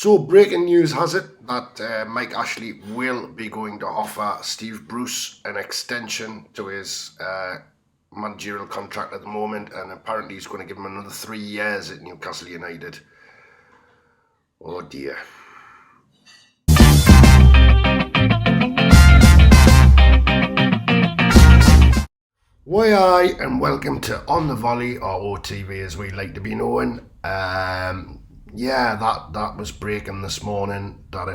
So, breaking news has it that Mike Ashley will be going to offer Steve Bruce an extension to his managerial contract at the moment, and apparently he's going to give him another 3 years at Newcastle United. Oh dear. Why aye, and welcome to On the Volley, or OTV as we like to be known. Yeah, that was breaking this morning that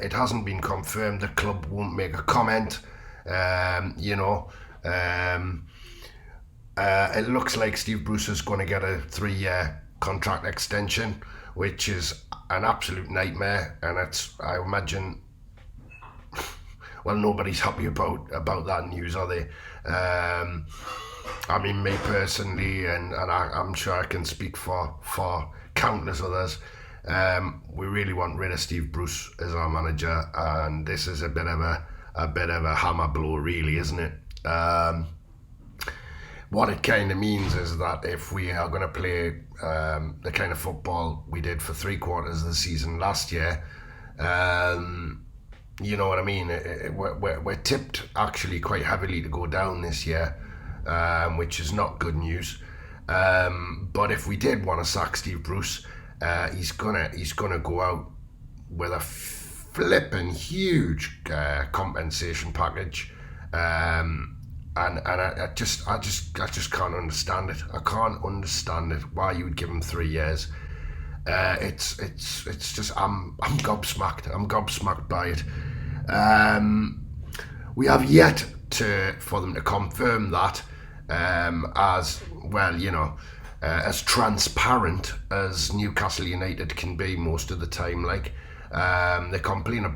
it hasn't been confirmed. The club won't make a comment. You know, it looks like Steve Bruce is going to get a 3-year contract extension, which is an absolute nightmare. And I imagine, well, nobody's happy about that news, are they? I mean, me personally, and I'm sure I can speak for countless others. We really want rid of Steve Bruce as our manager, and this is a bit of a hammer blow, really, isn't it? What it kind of means is that if we are going to play the kind of football we did for 3/4 of the season last year, you know what I mean? We're tipped actually quite heavily to go down this year, which is not good news. But if we did want to sack Steve Bruce, he's gonna go out with a flipping huge compensation package, and I just can't understand it. I can't understand it. Why you would give him 3 years? It's just I'm gobsmacked. I'm gobsmacked by it. We have yet for them to confirm that, as well, as transparent as Newcastle United can be most of the time. Like, they complain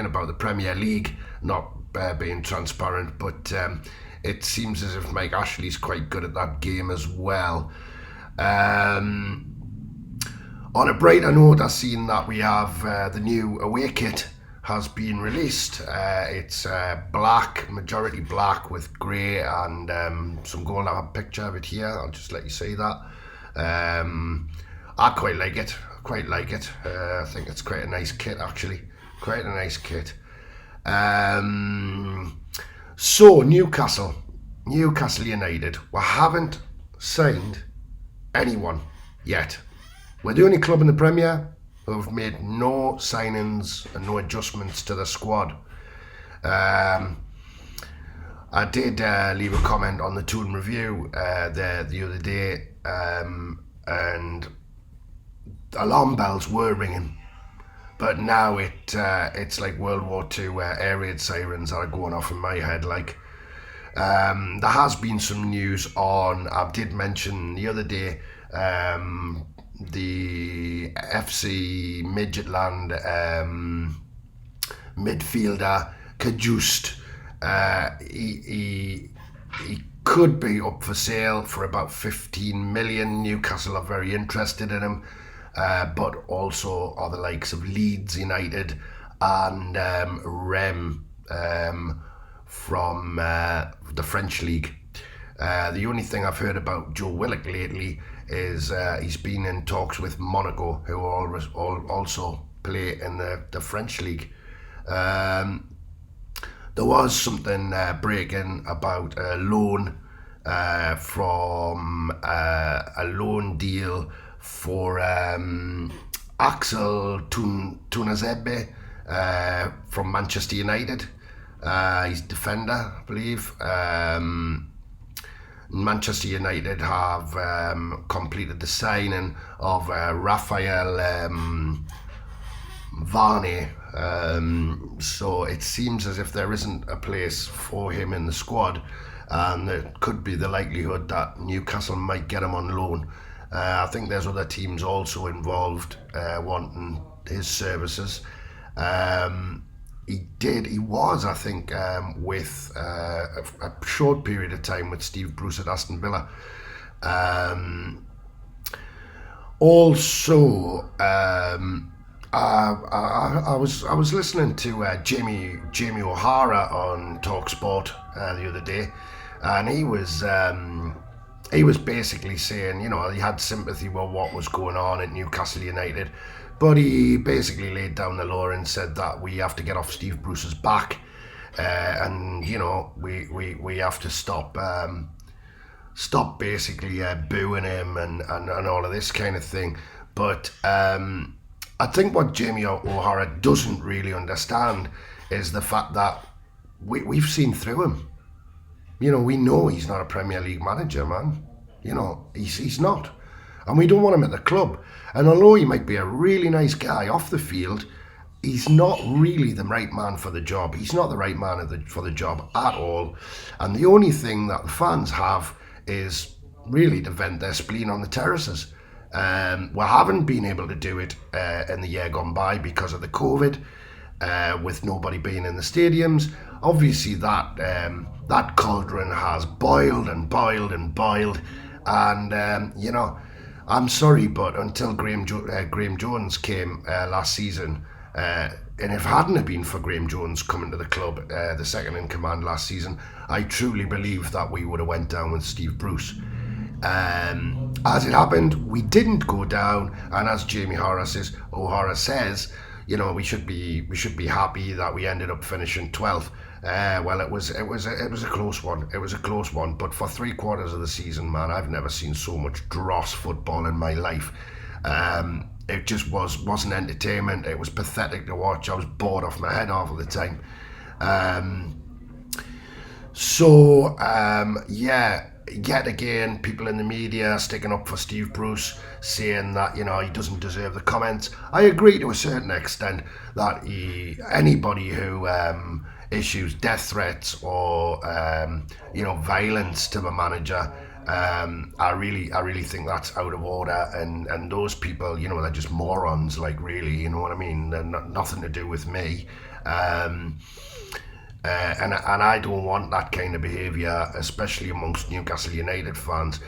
about the Premier League not being transparent, but it seems as if Mike Ashley's quite good at that game as well. On a brighter note, I've seen that we have the new away kit has been released. It's black, majority black with grey and some gold. I have a picture of it here. I'll just let you see that. I quite like it. I think it's quite a nice kit, actually. Quite a nice kit. So, Newcastle United. We haven't signed anyone yet. We're the only club in the Premier who have made no signings and no adjustments to the squad. I did leave a comment on the Toon Review the other day, and alarm bells were ringing. But now it's like World War II air raid sirens are going off in my head. Like, there has been some news on. I did mention the other day. The FC Midgetland midfielder Kajust, he could be up for sale for about 15 million. Newcastle are very interested in him, but also are the likes of Leeds United and Rem from the French league. The only thing I've heard about Joe Willock lately is he's been in talks with Monaco, who also play in the French league. There was something breaking about a loan from a loan deal for Axel Tunazebe from Manchester United. He's defender, I believe. Manchester United have completed the signing of Raphael Varney. So it seems as if there isn't a place for him in the squad, and there could be the likelihood that Newcastle might get him on loan. I think there's other teams also involved wanting his services. He was, I think, with a short period of time with Steve Bruce at Aston Villa. Also, I was listening to Jamie O'Hara on TalkSport the other day, and he was basically saying, he had sympathy with what was going on at Newcastle United, But he basically laid down the law and said that we have to get off Steve Bruce's back, and we have to stop basically booing him and all of this kind of thing. But I think what Jamie O'Hara doesn't really understand is the fact that we've seen through him. We know he's not a Premier League manager, man. He's not. And we don't want him at the club. And although he might be a really nice guy off the field, he's not really the right man for the job. He's not the right man for the job at all. And the only thing that the fans have is really to vent their spleen on the terraces. We haven't been able to do it in the year gone by because of the COVID, with nobody being in the stadiums. Obviously that cauldron has boiled and boiled and boiled, and I'm sorry, but until Graham Jones came last season, and if it hadn't have been for Graham Jones coming to the club, the second in command last season, I truly believe that we would have went down with Steve Bruce. As it happened, we didn't go down, and as Jamie O'Hara says, we should be happy that we ended up finishing 12th. Well, it was a close one. It was a close one. But for 3/4 of the season, man, I've never seen so much dross football in my life. It just wasn't entertainment. It was pathetic to watch. I was bored off my head half of the time. Yet again, people in the media sticking up for Steve Bruce, saying that he doesn't deserve the comments. I agree to a certain extent that anybody who issues death threats or violence to the manager, I really think that's out of order, and those people, they're just morons, like, really, you know what I mean? They're nothing to do with me. And I don't want that kind of behaviour, especially amongst Newcastle United fans.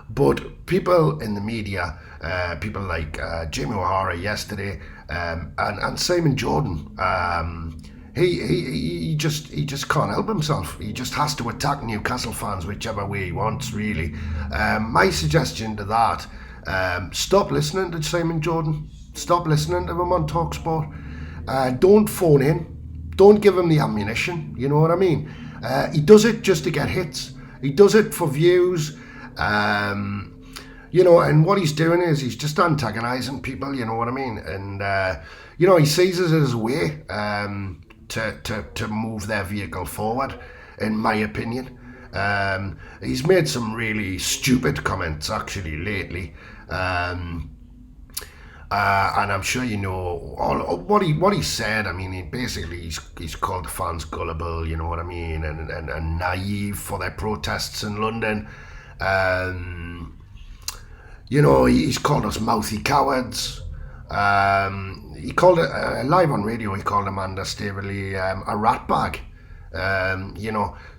But people in the media, people like Jamie O'Hara yesterday, and Simon Jordan, he just can't help himself. He just has to attack Newcastle fans whichever way he wants, really. My suggestion to that: stop listening to Simon Jordan. Stop listening to him on TalkSport. Don't phone in. Don't give him the ammunition, you know what I mean? He does it just to get hits. He does it for views. And what he's doing is he's just antagonising people, you know what I mean? And, he sees it as a way to move their vehicle forward, in my opinion. He's made some really stupid comments, actually, lately. And I'm sure all what he said. I mean, he's called the fans gullible, you know what I mean, and naive for their protests in London. He's called us mouthy cowards. He called it live on radio. He called Amanda Staveley a rat bag.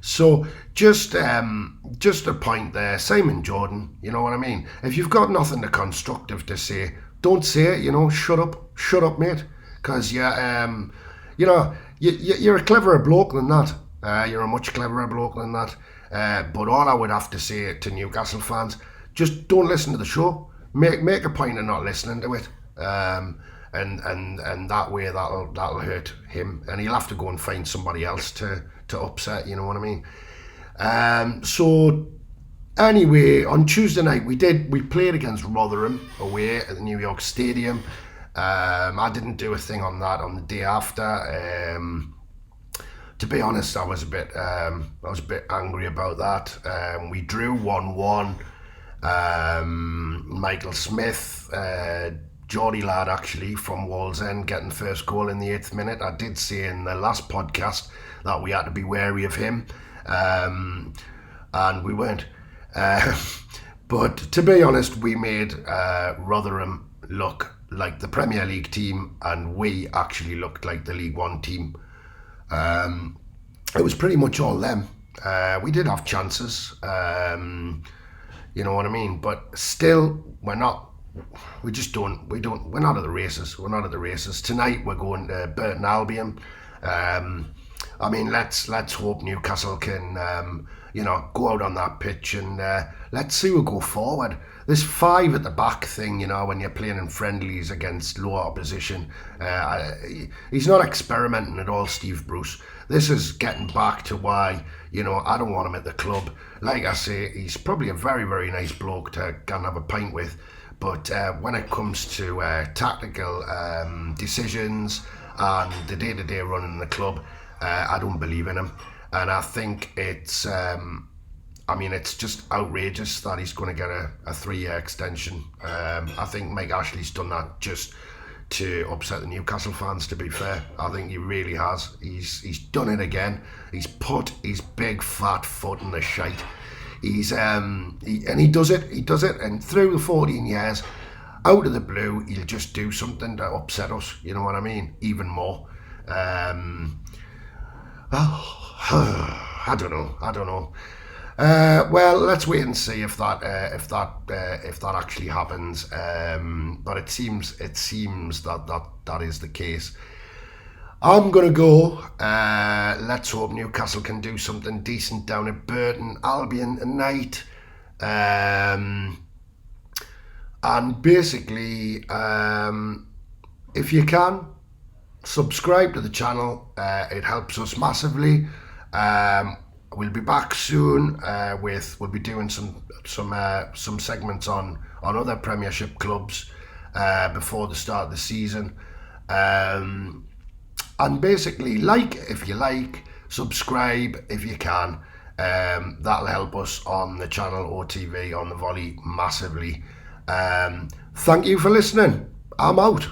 So just a point there, Simon Jordan. You know what I mean? If you've got nothing constructive to say, don't say it, shut up, mate. Because you're a cleverer bloke than that. You're a much cleverer bloke than that. But all I would have to say to Newcastle fans, just don't listen to the show. Make a point of not listening to it. And that way that'll hurt him, and he'll have to go and find somebody else to upset. You know what I mean? So. Anyway, on Tuesday night we played against Rotherham away at the New York Stadium. I didn't do a thing on that on the day after. To be honest, I was a bit angry about that. We drew 1-1. Michael Smith, Geordieland actually from Wallsend, getting first goal in the 8th minute. I did say in the last podcast that we had to be wary of him, and we weren't. But to be honest, we made Rotherham look like the Premier League team, and we actually looked like the League One team. It was pretty much all them. We did have chances, you know what I mean? But still, we're not at the races. We're not at the races. Tonight we're going to Burton Albion. Let's hope Newcastle can, go out on that pitch and let's see who go forward. this 5 at the back thing, you know, when you're playing in friendlies against low opposition, he's not experimenting at all, Steve Bruce. This is getting back to why, you know, I don't want him at the club. Like I say, he's probably a very, very nice bloke to go and have a pint with. But when it comes to tactical decisions and the day-to-day running the club, I don't believe in him. And I think it's just outrageous that he's going to get a 3-year extension. I think Mike Ashley's done that just to upset the Newcastle fans, to be fair. I think he really has. He's done it again. He's put his big fat foot in the shite. He does it, and through the 14 years, out of the blue, he'll just do something to upset us, you know what I mean, even more. I don't know. Well, let's wait and see if that actually happens. But it seems that is the case. I'm gonna go. Let's hope Newcastle can do something decent down at Burton Albion tonight. And basically, if you can, subscribe to the channel. It helps us massively. We'll be back soon we'll be doing some segments on other Premiership clubs before the start of the season. And basically, if you like, subscribe if you can. That'll help us on the channel or TV on the Volley massively. Thank you for listening. I'm out.